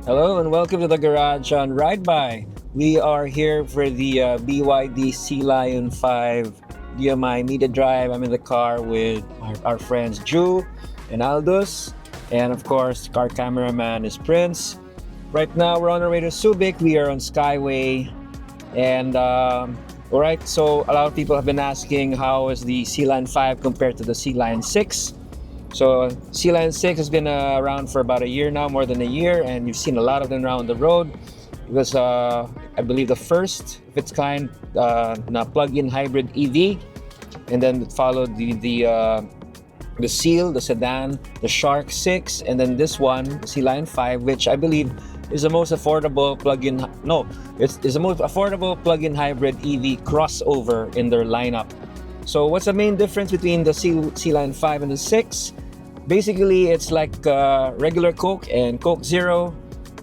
Hello and welcome to the garage on Ride By. We are here for the BYD Sealion 5 DMI Media Drive. I'm in the car with our friends Drew and Aldous, and of course, our cameraman is Prince. Right now, we're on our way to Subic. We are on Skyway, and all right. So a lot of people have been asking how is the Sealion 5 compared to the Sealion 6. So Sealion 6 has been around for about a year now, more than a year, and you've seen a lot of them around the road. It was, I believe, the first of its kind na plug-in hybrid EV, and then it followed the Seal, the sedan, the Shark 6, and then this one, the Sealion 5, which I believe is the most affordable plug-in. No, it's the most affordable plug-in hybrid EV crossover in their lineup. So what's the main difference between the Sealion 5 and the 6? Basically, it's like regular Coke and Coke Zero.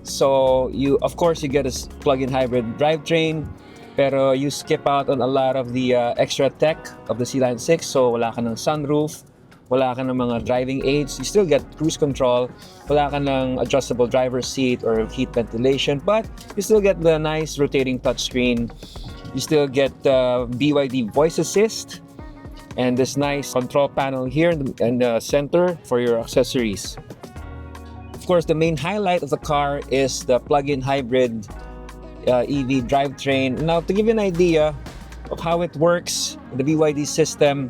So of course you get a plug-in hybrid drivetrain, pero you skip out on a lot of the extra tech of the Sealion 6. So wala ka ng sunroof, wala ka ng mga driving aids. You still get cruise control, wala ka ng adjustable driver's seat or heat ventilation, but you still get the nice rotating touchscreen. You still get BYD voice assist, and this nice control panel here in the center for your accessories. Of course, the main highlight of the car is the plug-in hybrid EV drivetrain. Now, to give you an idea of how it works, the BYD system,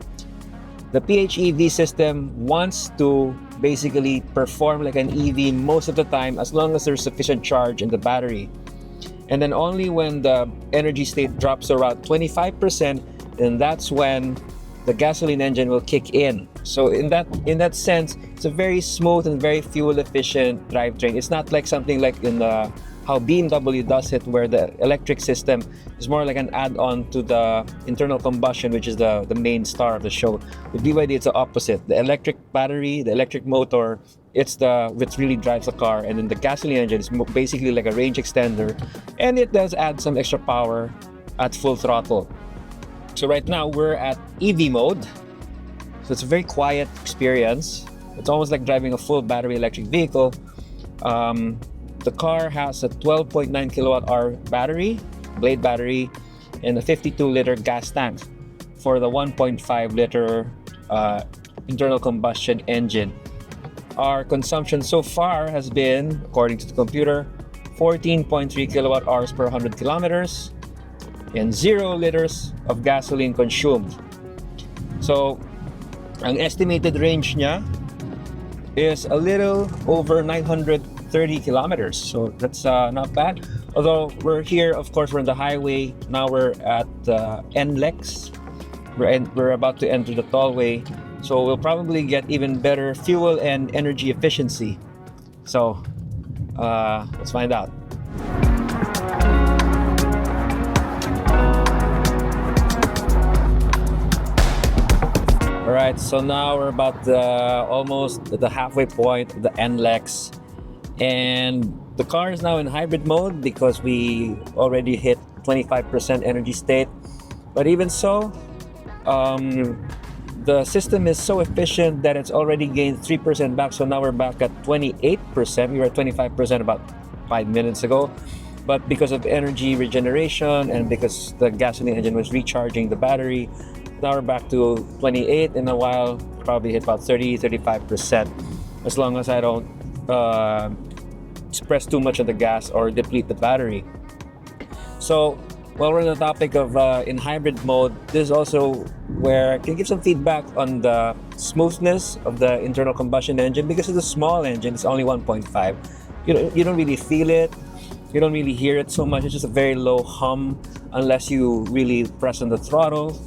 the PHEV system wants to basically perform like an EV most of the time as long as there's sufficient charge in the battery. And then only when the energy state drops around 25%, then that's when the gasoline engine will kick in. So in that sense, it's a very smooth and very fuel efficient drivetrain. It's not like something like in how BMW does it, where the electric system is more like an add-on to the internal combustion, which is the main star of the show. With BYD, it's the opposite. The electric battery, the electric motor, it's which really drives the car, and then the gasoline engine is basically like a range extender, and it does add some extra power at full throttle. So right now we're at EV mode, so it's a very quiet experience. It's almost like driving a full battery electric vehicle. The car has a 12.9 kilowatt hour battery, blade battery, and a 52-liter gas tank for the 1.5-liter internal combustion engine. Our consumption so far has been, according to the computer, 14.3 kilowatt hours per 100 kilometers and 0 liters of gasoline consumed. So, ang estimated range niya is a little over 930 kilometers. So that's not bad. Although we're here, of course, we're on the highway. Now we're at NLEX. We're about to enter the tollway. So we'll probably get even better fuel and energy efficiency. So let's find out. Alright, so now we're about almost at the halfway point of the NLEX. And the car is now in hybrid mode because we already hit 25% energy state. But even so, the system is so efficient that it's already gained 3% back. So now we're back at 28%. We were at 25% about 5 minutes ago. But because of energy regeneration and because the gasoline engine was recharging the battery, now we're back to 28. In a while, probably hit about 30-35%, as long as I don't press too much of the gas or deplete the battery. So while we're on the topic of in hybrid mode, this is also where I can give some feedback on the smoothness of the internal combustion engine. Because it's a small engine, it's only 1.5. You don't really feel it. You don't really hear it so much. It's just a very low hum unless you really press on the throttle.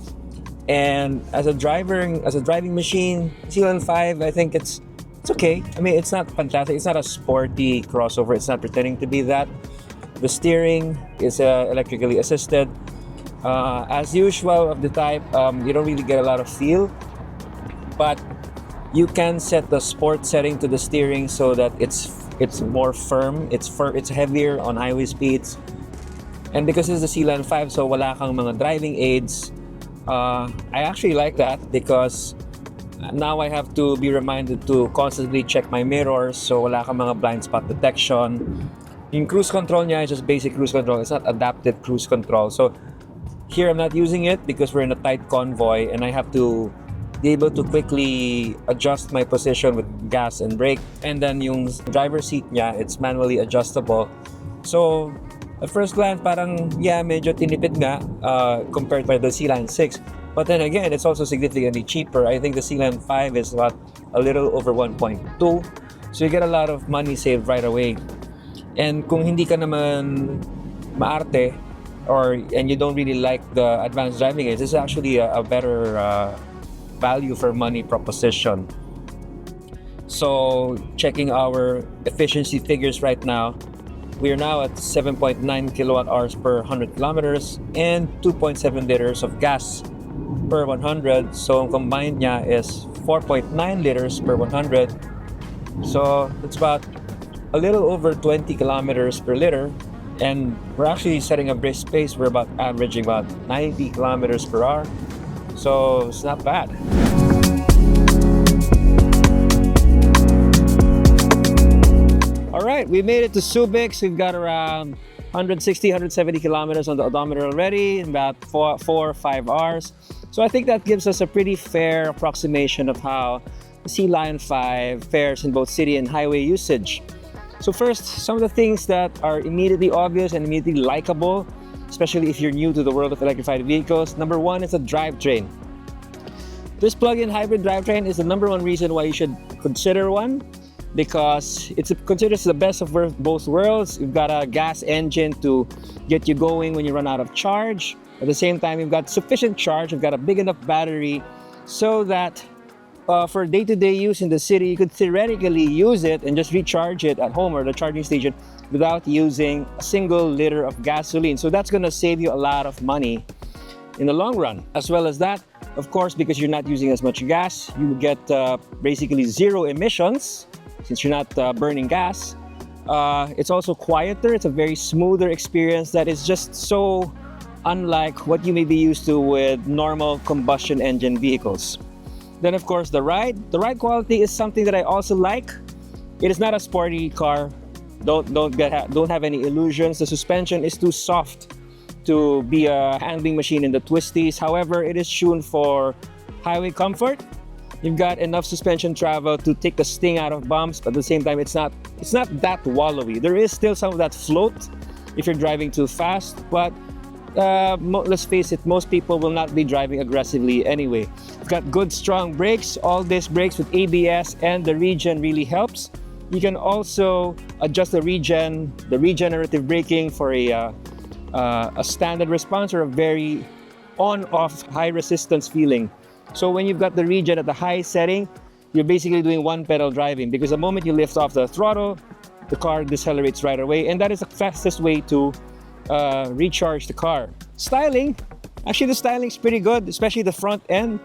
And as a driving machine, Sealion 5, I think it's okay. I mean, it's not fantastic. It's not a sporty crossover. It's not pretending to be that. The steering is electrically assisted. As usual of the type, you don't really get a lot of feel, but you can set the sport setting to the steering so that it's more firm. It's heavier on highway speeds. And because it's the Sealion 5, so wala kang mga driving aids. I actually like that because now I have to be reminded to constantly check my mirrors, so wala kang mga blind spot detection. Yung cruise control niya is just basic cruise control. It's not adaptive cruise control. So here I'm not using it because we're in a tight convoy and I have to be able to quickly adjust my position with gas and brake. And then yung driver seat niya, it's manually adjustable. So at first glance, parang yeah, medyo tinipid nga compared to the Sealion 6. But then again, it's also significantly cheaper. I think the Sealion 5 is about a little over 1.2. So you get a lot of money saved right away. And kung hindi ka naman maarte and you don't really like the advanced driving aids, this is actually a better value for money proposition. So checking our efficiency figures right now, we are now at 7.9 kilowatt hours per 100 kilometers and 2.7 liters of gas per 100. So ang combined niya is 4.9 liters per 100. So it's about a little over 20 kilometers per liter. And we're actually setting a brisk pace. We're about averaging about 90 kilometers per hour. So it's not bad. All right, we made it to Subic. We've got around 160, 170 kilometers on the odometer already in about 4 or 5 hours. So I think that gives us a pretty fair approximation of how the Sealion 5 fares in both city and highway usage. So first, some of the things that are immediately obvious and immediately likable, especially if you're new to the world of electrified vehicles. Number one is the drivetrain. This plug-in hybrid drivetrain is the number one reason why you should consider one, because it's considered the best of both worlds. You've got a gas engine to get you going when you run out of charge. At the same time, you've got sufficient charge. You've got a big enough battery so that for day-to-day use in the city, you could theoretically use it and just recharge it at home or the charging station without using a single liter of gasoline. So that's going to save you a lot of money in the long run. As well as that, of course, because you're not using as much gas, you get basically zero emissions since you're not burning gas. It's also quieter. It's a very smoother experience that is just so unlike what you may be used to with normal combustion engine vehicles. Then of course the ride quality is something that I also like. It is not a sporty car. Don't have any illusions. The suspension is too soft to be a handling machine in the twisties. However, it is tuned for highway comfort. You've got enough suspension travel to take the sting out of bumps, but at the same time it's not that wallowy. There is still some of that float if you're driving too fast, but let's face it, most people will not be driving aggressively anyway. You've got good strong brakes, all disc brakes with ABS, and the regen really helps. You can also adjust the regenerative braking for a standard response or a very on-off high resistance feeling. So when you've got the regen at the high setting, you're basically doing one pedal driving, because the moment you lift off the throttle, the car decelerates right away, and that is the fastest way to recharge the car. Styling, actually the styling's pretty good, especially the front end.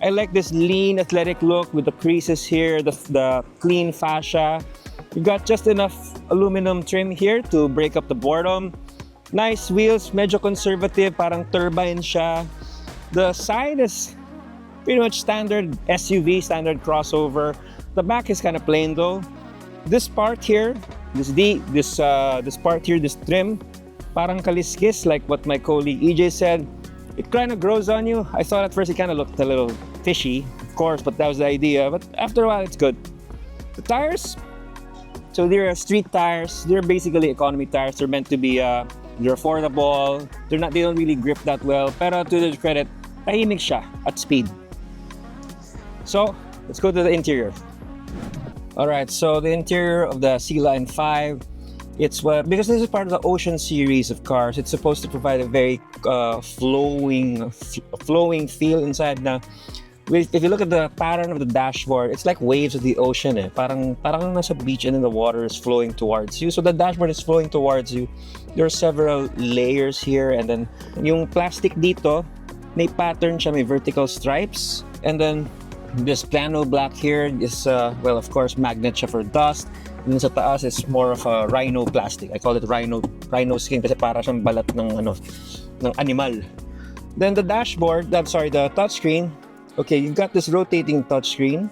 I like this lean athletic look with the creases here, the clean fascia. You've got just enough aluminum trim here to break up the boredom. Nice wheels, medyo conservative, parang turbine siya. The side is pretty much standard SUV, standard crossover. The back is kind of plain though. This part here, this part here, this trim, parang kaliskis, like what my colleague EJ said. It kind of grows on you. I thought at first it kind of looked a little fishy, of course, but that was the idea. But after a while, it's good. The tires, so they're street tires. They're basically economy tires. They're meant to be, they're affordable. They don't really grip that well. Pero to their credit, tahimik siya at speed. So let's go to the interior. All right, so the interior of the Sealion 5. It's because this is part of the Ocean series of cars. It's supposed to provide a very flowing feel inside. Now, if you look at the pattern of the dashboard, it's like waves of the ocean. Parang nasa beach and then the water is flowing towards you. So the dashboard is flowing towards you. There are several layers here, and then yung plastic dito, may pattern siya, may vertical stripes, and then this plano black here is well, of course, magnet siya for dust. And then sa taas is more of a rhino plastic. I call it rhino skin kasi para siyang balat ng animal. Then the dashboard, the touchscreen. Okay, you've got this rotating touchscreen.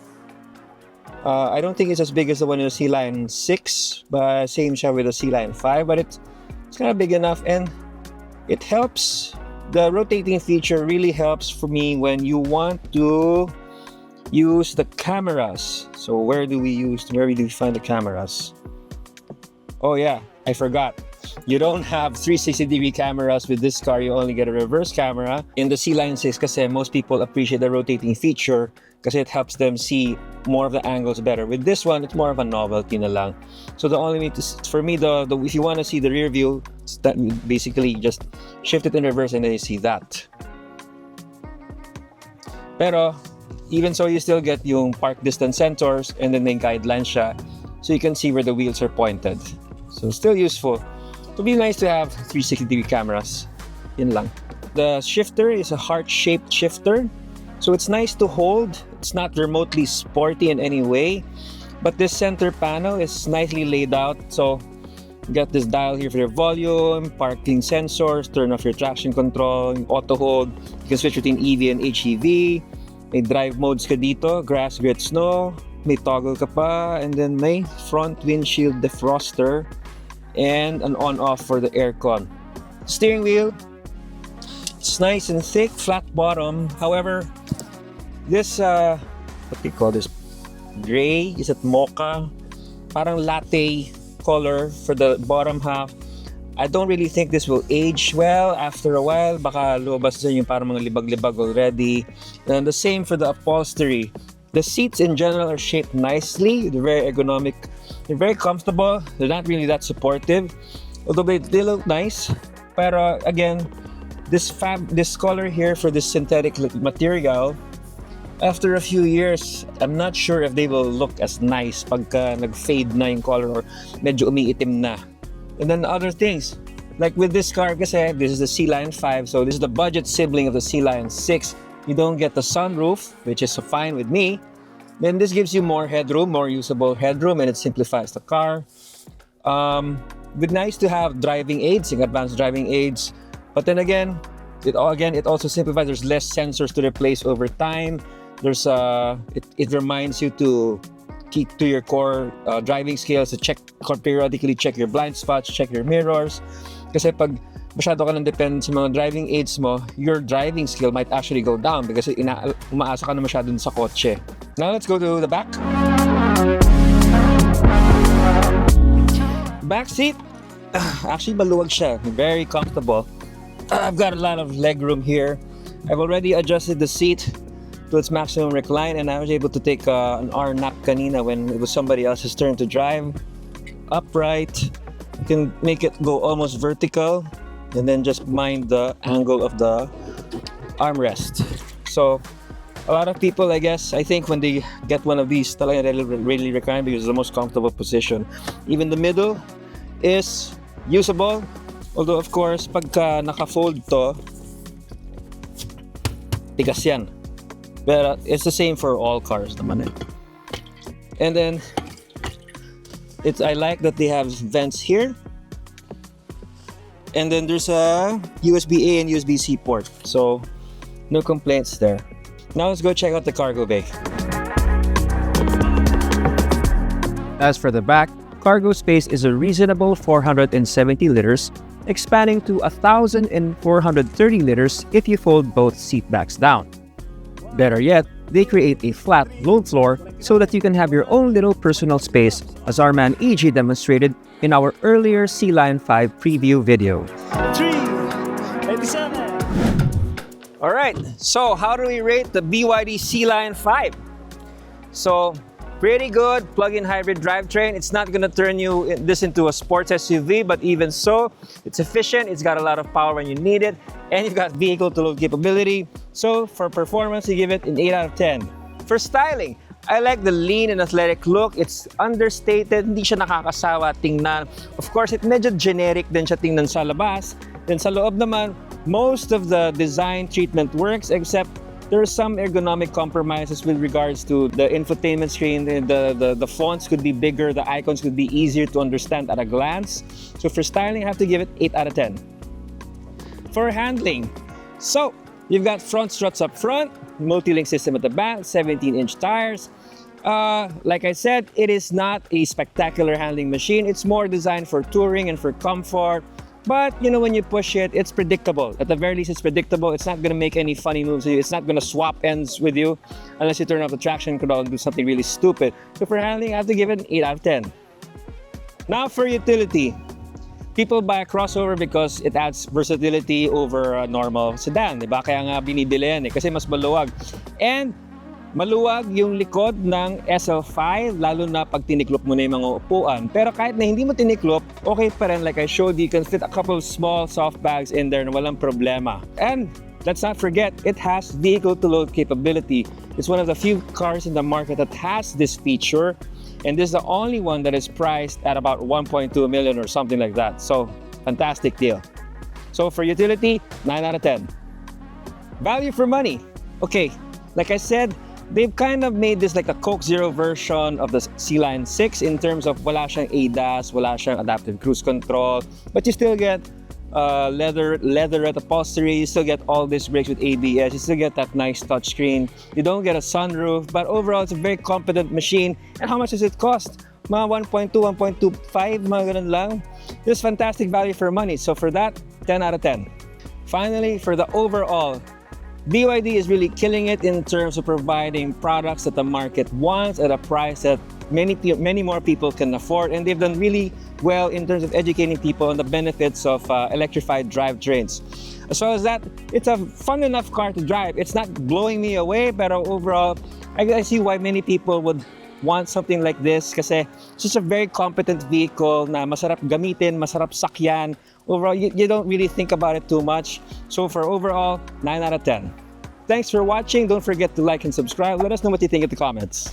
I don't think it's as big as the one in the Sealion 6, but same siya with the Sealion 5, but it's kind of big enough, and it helps. The rotating feature really helps for me when you want to use the cameras. So where do we find the cameras? Oh yeah, I forgot. You don't have 360-degree cameras with this car. You only get a reverse camera. In the Sealion 6 kasi most people appreciate the rotating feature kasi it helps them see more of the angles better. With this one, it's more of a novelty na lang. So the only way for me, if you want to see the rear view, that basically just shift it in reverse and then you see that. Pero even so, you still get yung park distance sensors and then may guidelines siya, so you can see where the wheels are pointed. So still useful. It would be nice to have 360-degree cameras. Yun lang. The shifter is a heart-shaped shifter, so it's nice to hold. It's not remotely sporty in any way, but this center panel is nicely laid out. So you got this dial here for your volume, parking sensors, turn off your traction control, auto hold. You can switch between EV and HEV. May drive modes ka dito, grass, grit, snow. May toggle ka pa, and then may front windshield defroster and an on-off for the aircon. Steering wheel, it's nice and thick, flat bottom. However, this what do you call this? Gray? Is it mocha? Parang latte color for the bottom half. I don't really think this will age well after a while. Baka lumabas din yung parang mga libag-libag already. And the same for the upholstery. The seats in general are shaped nicely. They're very ergonomic. They're very comfortable. They're not really that supportive, although they look nice. Pero again, this color here for this synthetic material, after a few years, I'm not sure if they will look as nice pagka nag-fade na yung color or medyo umiitim na. And then other things, like with this car kasi, this is the Sealion 5, so this is the budget sibling of the Sealion 6. You don't get the sunroof, which is fine with me. Then this gives you more headroom, more usable headroom, and it simplifies the car. It's nice to have driving aids, advanced driving aids. But then again, it also simplifies. There's less sensors to replace over time. There's it reminds you to keep to your core driving skills, to periodically check your blind spots, check your mirrors. Kasi pag masyado ka nang depend sa mga driving aids mo, your driving skill might actually go down because umaasa ka na masyado sa kotse. Now let's go to the back. Back seat, actually maluwag siya, very comfortable. I've got a lot of leg room here. I've already adjusted the seat to its maximum recline, and I was able to take an hour nap kanina when it was somebody else's turn to drive. Upright, you can make it go almost vertical, and then just mind the angle of the armrest. So a lot of people, I think when they get one of these, talaga really recline because it's the most comfortable position. Even the middle is usable, although of course pagka naka-fold to, tigas yan. But it's the same for all cars naman eh. And then I like that they have vents here. And then there's a USB-A and USB-C port, so no complaints there. Now let's go check out the cargo bay. As for the back, cargo space is a reasonable 470 liters, expanding to 1,430 liters if you fold both seat backs down. Better yet, they create a flat load floor so that you can have your own little personal space, as our man EG demonstrated in our earlier Sealion 5 preview video. 387. Alright, so how do we rate the BYD Sealion 5? So, pretty good plug-in hybrid drivetrain. It's not gonna turn this into a sports SUV, but even so, it's efficient, it's got a lot of power when you need it, and you've got vehicle-to-load capability. So, for performance, you give it an 8 out of 10. For styling, I like the lean and athletic look. It's understated, hindi siya nakakasawa tingnan. Of course, it medyo generic din siya tingnan sa labas. Then sa loob naman, most of the design treatment works, except there are some ergonomic compromises with regards to the infotainment screen. The fonts could be bigger, the icons could be easier to understand at a glance. So for styling, I have to give it 8 out of 10. For handling, so you've got front struts up front, multi-link system at the back, 17-inch tires. Like I said, it is not a spectacular handling machine. It's more designed for touring and for comfort. But, you know, when you push it, it's predictable. At the very least, it's predictable. It's not going to make any funny moves with you. It's not going to swap ends with you unless you turn off the traction control and do something really stupid. So for handling, I have to give it an 8 out of 10. Now for utility. People buy a crossover because it adds versatility over a normal sedan, di ba? Kaya nga binibili yan kasi mas maluwag. And maluwag yung likod ng SL5, lalo na pag tiniklop mo na yung mga upuan. Pero kahit na hindi mo tiniklop, okay pa rin. Like I showed you, you can fit a couple of small soft bags in there na walang problema. And let's not forget, it has vehicle-to-load capability. It's one of the few cars in the market that has this feature. And this is the only one that is priced at about 1.2 million or something like that. So, fantastic deal. So for utility, 9 out of 10. Value for money. Okay, like I said, they've kind of made this like a Coke Zero version of the Sealion 6 in terms of wala siyang ADAS, wala siyang adaptive cruise control, but you still get leatherette upholstery, you still get all these brakes with ABS, you still get that nice touchscreen, you don't get a sunroof, but overall it's a very competent machine. And how much does it cost? Mga 1.2, 1.25, mga ganun lang. This fantastic value for money. So for that, 10 out of 10. Finally, for the overall, BYD is really killing it in terms of providing products that the market wants at a price that many more people can afford, and they've done really well in terms of educating people on the benefits of electrified drivetrains. As well as that, it's a fun enough car to drive. It's not blowing me away, but overall, I see why many people would want something like this kasi it's just a very competent vehicle na masarap gamitin, masarap sakyan. Overall, you don't really think about it too much. So for overall, 9 out of 10. Thanks for watching. Don't forget to like and subscribe. Let us know what you think in the comments.